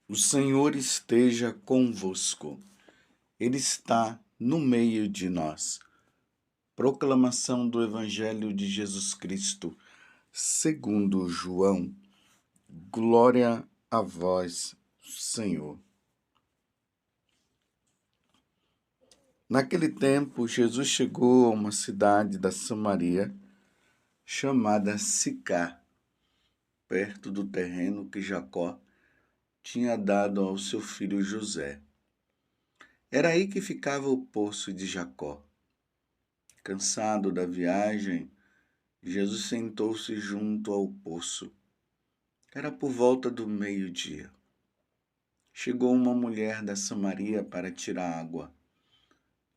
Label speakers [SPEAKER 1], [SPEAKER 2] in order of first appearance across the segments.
[SPEAKER 1] O Senhor esteja convosco. Ele está no meio de nós. Proclamação do Evangelho de Jesus Cristo, segundo João. Glória a vós, Senhor. Naquele tempo, Jesus chegou a uma cidade da Samaria chamada Sicar, perto do terreno que Jacó tinha dado ao seu filho José. Era aí que ficava o poço de Jacó. Cansado da viagem, Jesus sentou-se junto ao poço. Era por volta do meio-dia. Chegou uma mulher da Samaria para tirar água.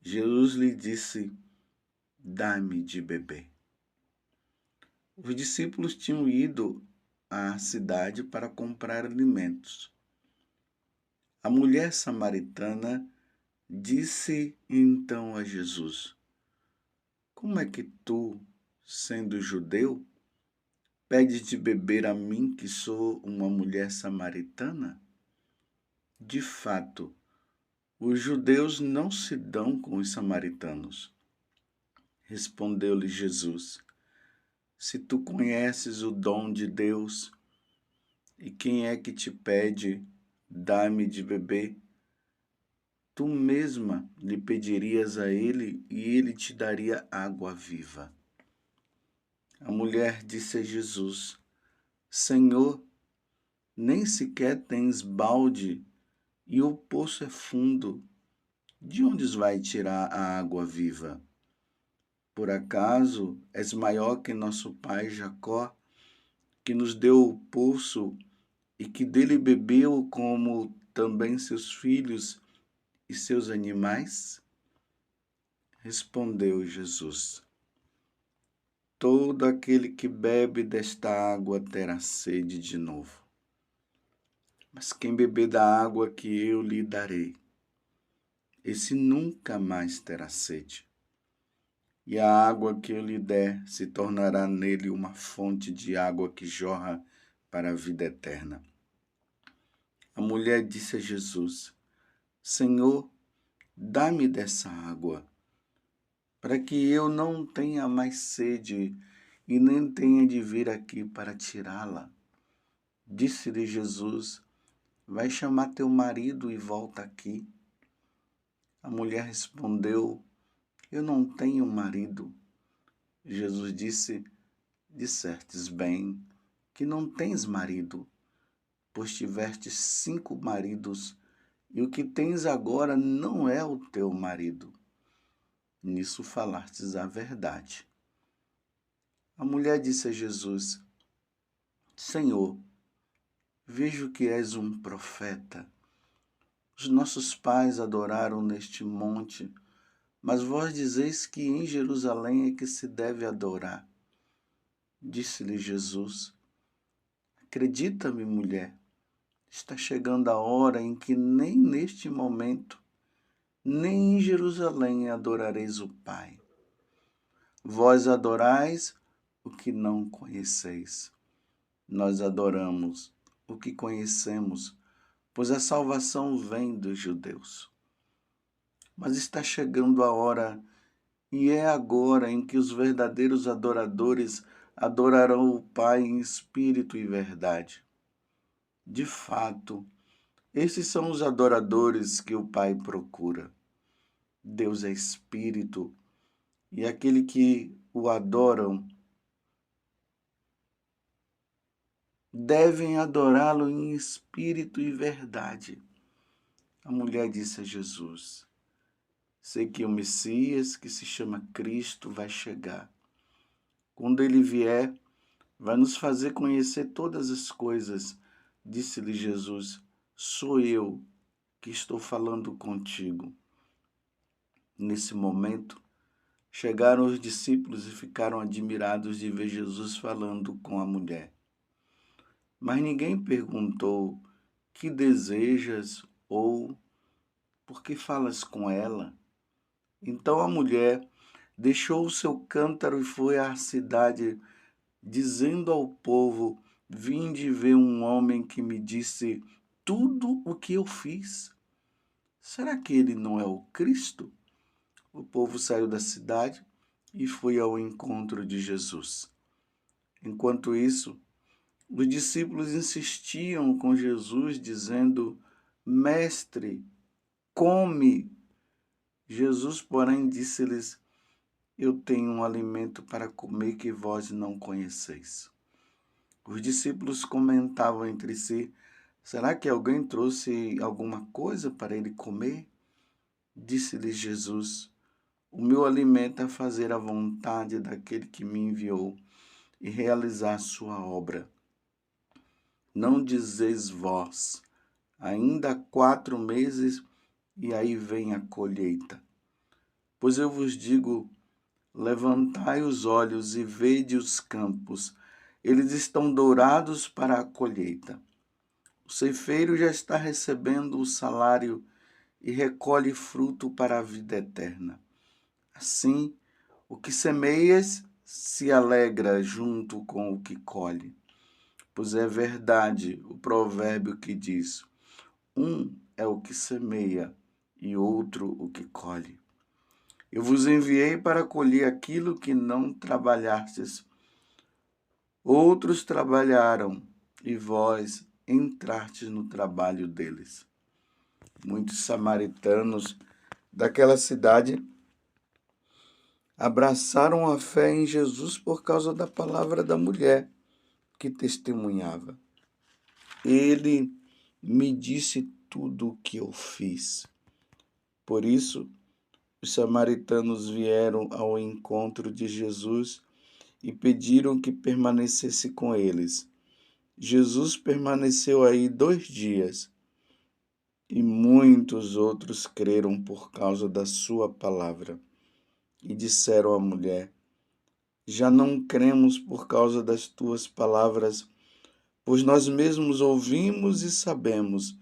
[SPEAKER 1] Jesus lhe disse: "Dá-me de beber." Os discípulos tinham ido à cidade para comprar alimentos. A mulher samaritana disse então a Jesus: "Como é que tu, sendo judeu, pedes de beber a mim, que sou uma mulher samaritana?" De fato, os judeus não se dão com os samaritanos. Respondeu-lhe Jesus: "Se tu conheces o dom de Deus, e quem é que te pede, dá-me de beber, tu mesma lhe pedirias a ele, e ele te daria água viva." A mulher disse a Jesus: "Senhor, nem sequer tens balde, e o poço é fundo. De onde vai tirar a água viva? Por acaso és maior que nosso pai Jacó, que nos deu o poço e que dele bebeu, como também seus filhos e seus animais?" Respondeu Jesus: "Todo aquele que bebe desta água terá sede de novo. Mas quem beber da água que eu lhe darei, esse nunca mais terá sede. E a água que eu lhe der se tornará nele uma fonte de água que jorra para a vida eterna." A mulher disse a Jesus: "Senhor, dá-me dessa água, para que eu não tenha mais sede e nem tenha de vir aqui para tirá-la." Disse-lhe Jesus: "Vai chamar teu marido e volta aqui." A mulher respondeu: "Eu não tenho marido." Jesus disse: "Dissertes bem que não tens marido, pois tivestes 5 maridos, e o que tens agora não é o teu marido. Nisso falastes a verdade." A mulher disse a Jesus: "Senhor, vejo que és um profeta. Os nossos pais adoraram neste monte, mas vós dizeis que em Jerusalém é que se deve adorar." Disse-lhe Jesus: "Acredita-me, mulher, está chegando a hora em que nem neste momento, nem em Jerusalém adorareis o Pai. Vós adorais o que não conheceis. Nós adoramos o que conhecemos, pois a salvação vem dos judeus. Mas está chegando a hora, e é agora, em que os verdadeiros adoradores adorarão o Pai em espírito e verdade. De fato, esses são os adoradores que o Pai procura. Deus é espírito, e aquele que o adoram devem adorá-lo em espírito e verdade." A mulher disse a Jesus: "Sei que o Messias, que se chama Cristo, vai chegar. Quando ele vier, vai nos fazer conhecer todas as coisas." Disse-lhe Jesus: "Sou eu que estou falando contigo." Nesse momento, chegaram os discípulos e ficaram admirados de ver Jesus falando com a mulher. Mas ninguém perguntou: "Que desejas?" ou "Por que falas com ela?" Então a mulher deixou o seu cântaro e foi à cidade, dizendo ao povo: "Vinde ver um homem que me disse tudo o que eu fiz? Será que ele não é o Cristo? O povo saiu da cidade e foi ao encontro de Jesus. Enquanto isso, os discípulos insistiam com Jesus, dizendo: Mestre, come. Jesus, porém, disse-lhes: Eu tenho um alimento para comer que vós não conheceis. Os discípulos comentavam entre si: Será que alguém trouxe alguma coisa para ele comer? Disse-lhes Jesus: O meu alimento é fazer a vontade daquele que me enviou e realizar sua obra. Não dizeis vós: Ainda há 4 meses e aí vem a colheita. Pois eu vos digo: levantai os olhos e vede os campos, eles estão dourados para a colheita. O ceifeiro já está recebendo o salário e recolhe fruto para a vida eterna. Assim, o que semeias se alegra junto com o que colhe. Pois é verdade o provérbio que diz: um é o que semeia e outro o que colhe. Eu vos enviei para colher aquilo que não trabalhastes. Outros trabalharam e vós entrastes no trabalho deles. Muitos samaritanos daquela cidade abraçaram a fé em Jesus por causa da palavra da mulher que testemunhava. Ele me disse tudo o que eu fiz. Por isso, os samaritanos vieram ao encontro de Jesus e pediram que permanecesse com eles. Jesus permaneceu aí 2 dias e muitos outros creram por causa da sua palavra. E disseram à mulher: Já não cremos por causa das tuas palavras, pois nós mesmos ouvimos e sabemos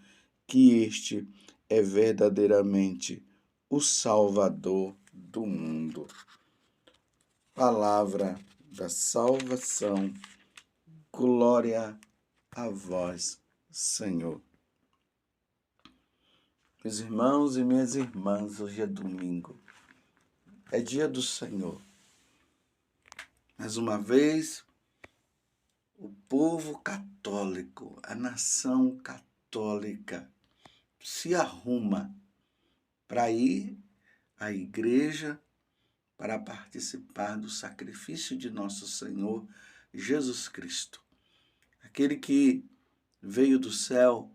[SPEAKER 1] que este é verdadeiramente o Salvador do mundo. Palavra da salvação. Glória a vós, Senhor. Meus irmãos e minhas irmãs, hoje é domingo. É dia do Senhor. Mais uma vez, o povo católico, a nação católica, se arruma para ir à igreja para participar do sacrifício de nosso Senhor Jesus Cristo. Aquele que veio do céu,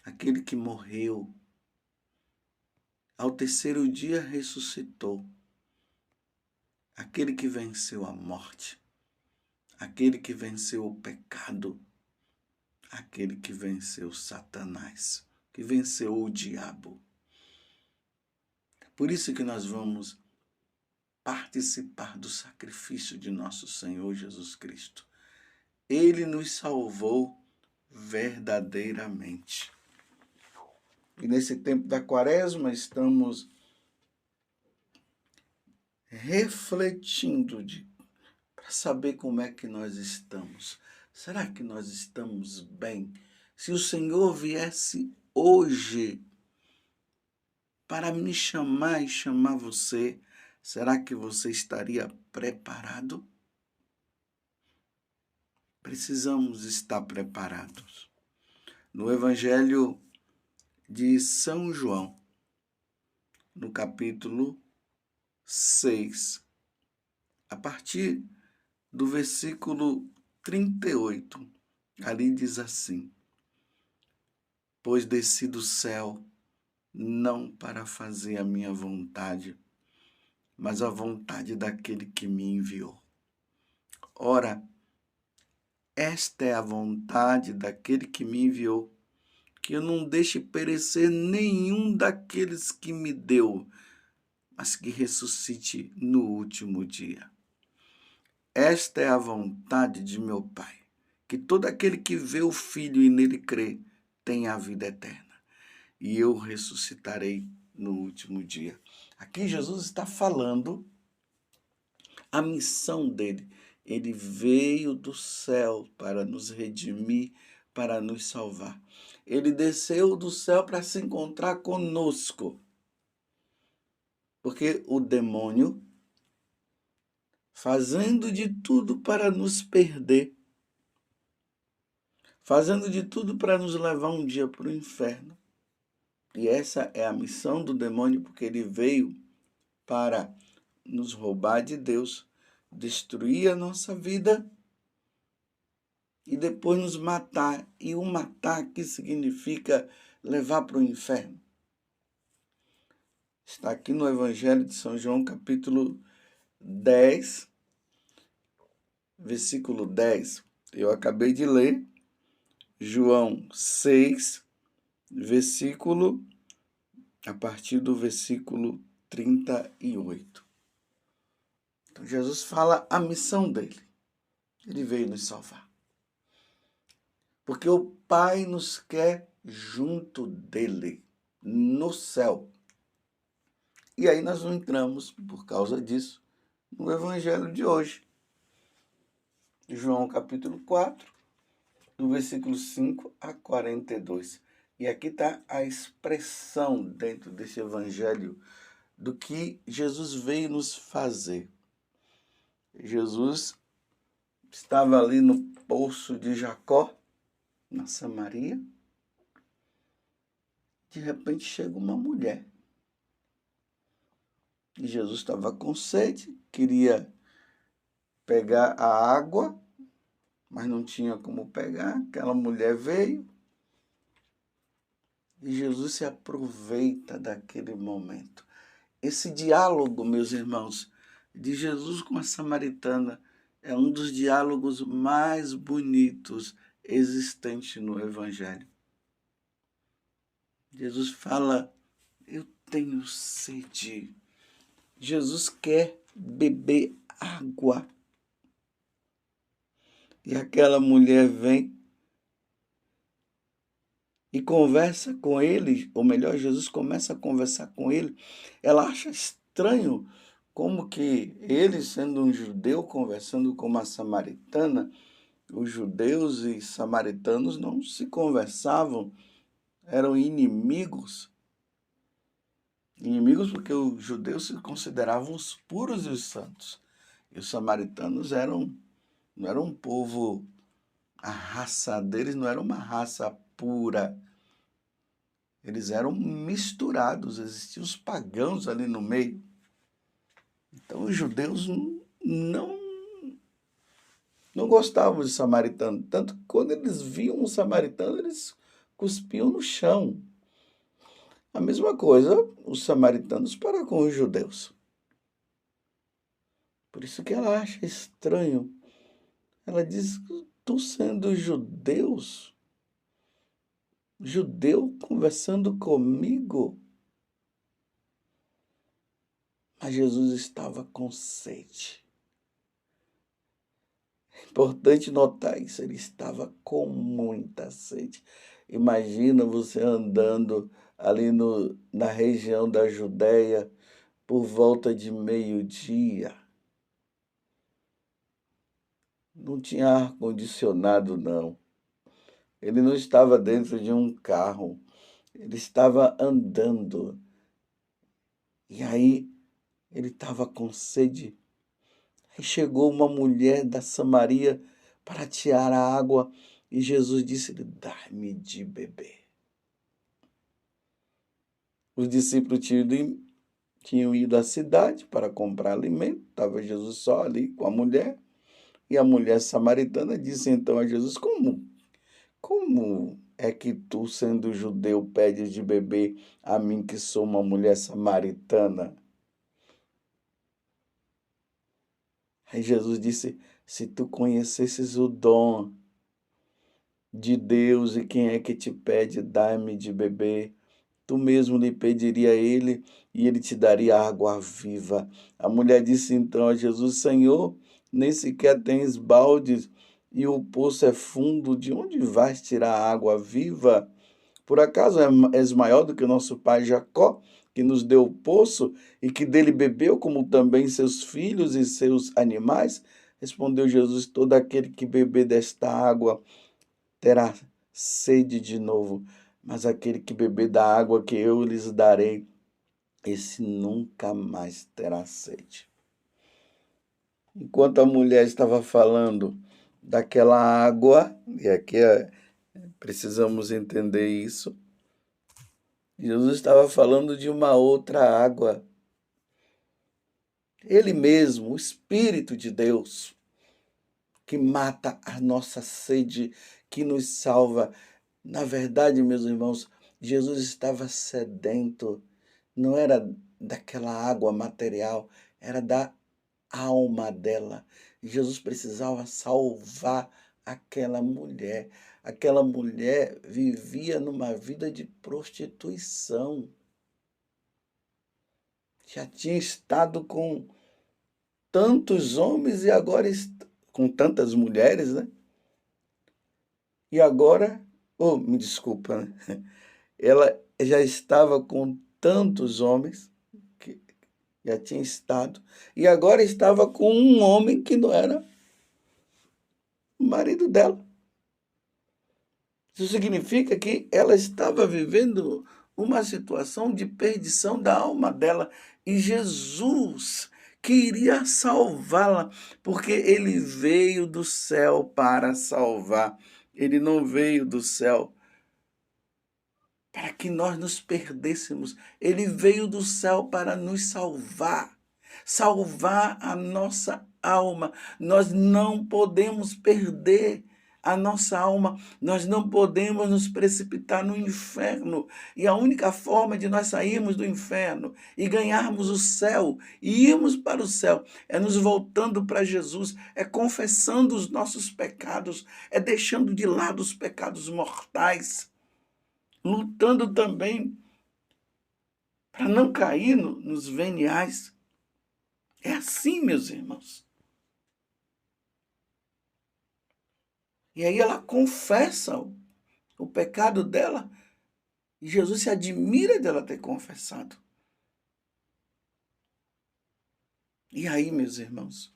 [SPEAKER 1] aquele que morreu, ao 3º dia ressuscitou, aquele que venceu a morte, aquele que venceu o pecado, aquele que venceu Satanás, que venceu o diabo. Por isso que nós vamos participar do sacrifício de nosso Senhor Jesus Cristo. Ele nos salvou verdadeiramente. E nesse tempo da Quaresma estamos refletindo para saber como é que nós estamos. Será que nós estamos bem? Se o Senhor viesse hoje para me chamar e chamar você, será que você estaria preparado? Precisamos estar preparados. No Evangelho de São João, no capítulo 6, a partir do versículo 38, ali diz assim: Pois desci do céu não para fazer a minha vontade, mas a vontade daquele que me enviou. Ora, esta é a vontade daquele que me enviou, que eu não deixe perecer nenhum daqueles que me deu, mas que ressuscite no último dia. Esta é a vontade de meu Pai, que todo aquele que vê o Filho e nele crê tenha a vida eterna, e eu ressuscitarei no último dia. Aqui Jesus está falando a missão dele. Ele veio do céu para nos redimir, para nos salvar. Ele desceu do céu para se encontrar conosco. Porque o demônio, fazendo de tudo para nos perder, fazendo de tudo para nos levar um dia para o inferno. E essa é a missão do demônio, porque ele veio para nos roubar de Deus, destruir a nossa vida e depois nos matar. E o matar aqui significa levar para o inferno. Está aqui no Evangelho de São João, capítulo 10, versículo 10. Eu acabei de ler João 6, a partir do versículo 38. Então Jesus fala a missão dele. Ele veio nos salvar. Porque o Pai nos quer junto dele, no céu. E aí nós entramos, por causa disso, no Evangelho de hoje. João capítulo 4, do versículo 5 a 42. E aqui está a expressão dentro desse Evangelho do que Jesus veio nos fazer. Jesus estava ali no poço de Jacó, na Samaria. De repente chega uma mulher. E Jesus estava com sede, queria pegar a água, mas não tinha como pegar. Aquela mulher veio e Jesus se aproveita daquele momento. Esse diálogo, meus irmãos, de Jesus com a samaritana é um dos diálogos mais bonitos existentes no Evangelho. Jesus fala, eu tenho sede. Jesus quer beber água. E aquela mulher vem e conversa com ele, ou melhor, Jesus começa a conversar com ele. Ela acha estranho como que ele, sendo um judeu, conversando com uma samaritana, os judeus e samaritanos não se conversavam, eram inimigos. Inimigos porque os judeus se consideravam os puros e os santos. E os samaritanos não eram um povo, a raça deles não era uma raça pura. Eles eram misturados, existiam os pagãos ali no meio. Então os judeus não gostavam de samaritano. Tanto que quando eles viam um samaritano, eles cuspiam no chão. A mesma coisa os samaritanos para com os judeus. Por isso que ela acha estranho. Ela diz, tu sendo judeu conversando comigo. Mas Jesus estava com sede. É importante notar isso, ele estava com muita sede. Imagina você andando ali na região da Judéia por volta de meio-dia. Não tinha ar-condicionado, não. Ele não estava dentro de um carro. Ele estava andando. E aí, ele estava com sede. Aí chegou uma mulher da Samaria para tirar a água. E Jesus disse-lhe, dá-me de beber. Os discípulos tinham ido à cidade para comprar alimento. Estava Jesus só ali com a mulher. E a mulher samaritana disse então a Jesus, como é que tu, sendo judeu, pedes de beber a mim que sou uma mulher samaritana? Aí Jesus disse, se tu conhecesses o dom de Deus e quem é que te pede, dá-me de beber, tu mesmo lhe pediria a ele e ele te daria água viva. A mulher disse então a Jesus, Senhor, nem sequer tens baldes e o poço é fundo, de onde vais tirar água viva? Por acaso és maior do que o nosso pai Jacó, que nos deu o poço e que dele bebeu, como também seus filhos e seus animais? Respondeu Jesus, todo aquele que beber desta água terá sede de novo, mas aquele que beber da água que eu lhes darei, esse nunca mais terá sede. Enquanto a mulher estava falando daquela água, e aqui precisamos entender isso, Jesus estava falando de uma outra água. Ele mesmo, o Espírito de Deus, que mata a nossa sede, que nos salva. Na verdade, meus irmãos, Jesus estava sedento, não era daquela água material, era da alma dela. Jesus precisava salvar aquela mulher. Aquela mulher vivia numa vida de prostituição. Já tinha estado com tantos homens e agora com tantas mulheres, né? E agora, oh, me desculpa, né? Ela já estava com tantos homens que já tinha estado e agora estava com um homem que não era o marido dela. Isso significa que ela estava vivendo uma situação de perdição da alma dela e Jesus queria salvá-la, porque ele veio do céu para salvar. Ele não veio do céu para que nós nos perdêssemos. Ele veio do céu para nos salvar, salvar a nossa alma. Nós não podemos perder a nossa alma, nós não podemos nos precipitar no inferno. E a única forma de nós sairmos do inferno e ganharmos o céu, e irmos para o céu, é nos voltando para Jesus, é confessando os nossos pecados, é deixando de lado os pecados mortais, lutando também para não cair nos veniais. É assim, meus irmãos. E aí ela confessa o pecado dela e Jesus se admira dela ter confessado. E aí, meus irmãos,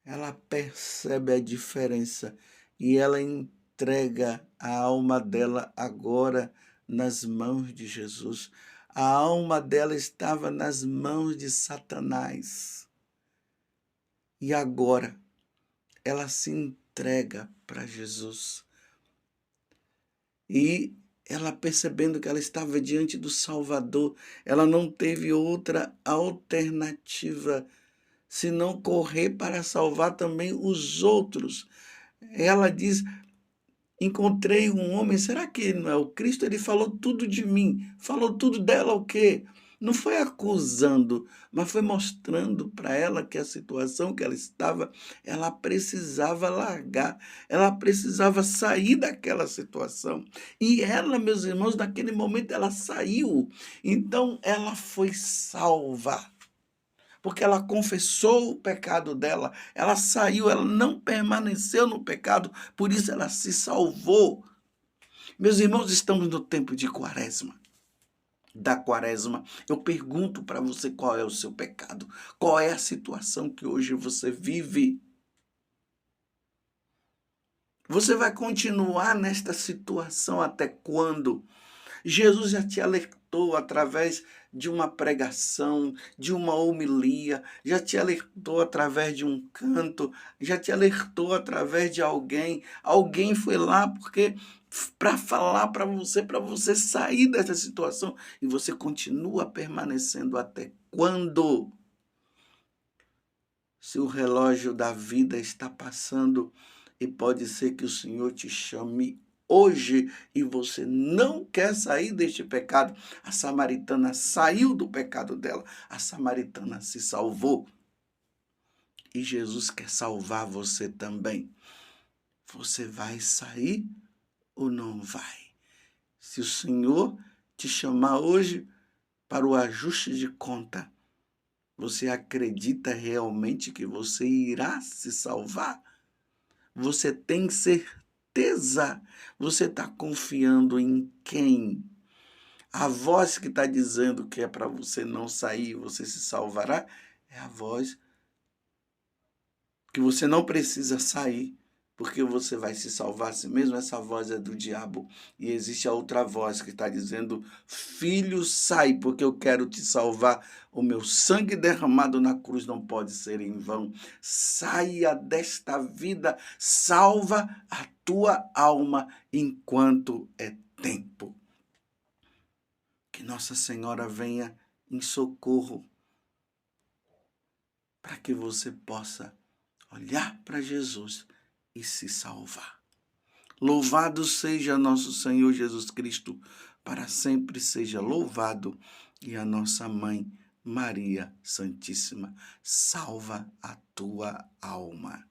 [SPEAKER 1] ela percebe a diferença e ela entrega a alma dela agora nas mãos de Jesus. A alma dela estava nas mãos de Satanás. E agora ela se entrega para Jesus. E ela, percebendo que ela estava diante do Salvador, ela não teve outra alternativa senão correr para salvar também os outros. Ela diz: encontrei um homem, será que ele não é o Cristo? Ele falou tudo de mim, falou tudo dela o quê? Não foi acusando, mas foi mostrando para ela que a situação que ela estava, ela precisava largar, ela precisava sair daquela situação. E ela, meus irmãos, naquele momento ela saiu, então ela foi salva. Porque ela confessou o pecado dela, ela saiu, ela não permaneceu no pecado, por isso ela se salvou. Meus irmãos, estamos no tempo de Quaresma. Da Quaresma, eu pergunto para você qual é o seu pecado, qual é a situação que hoje você vive. Você vai continuar nesta situação até quando? Jesus já te alertou através de uma pregação, de uma homilia, já te alertou através de um canto, já te alertou através de alguém. Alguém foi lá porque para falar para você sair dessa situação, e você continua permanecendo até quando? Se o relógio da vida está passando e pode ser que o Senhor te chame hoje e você não quer sair deste pecado. A samaritana saiu do pecado dela, a samaritana se salvou. E Jesus quer salvar você também. Você vai sair ou não vai? Se o Senhor te chamar hoje para o ajuste de conta, você acredita realmente que você irá se salvar? Você tem certeza? Você está confiando em quem? A voz que está dizendo que é para você não sair, você se salvará, é a voz que você não precisa sair, porque você vai se salvar a si mesmo. Essa voz é do diabo. E existe a outra voz que está dizendo: filho, sai, porque eu quero te salvar. O meu sangue derramado na cruz não pode ser em vão. Saia desta vida, salva a tua alma enquanto é tempo. Que Nossa Senhora venha em socorro para que você possa olhar para Jesus e se salvar. Louvado seja nosso Senhor Jesus Cristo, para sempre seja louvado, e a nossa mãe, Maria Santíssima, salva a tua alma.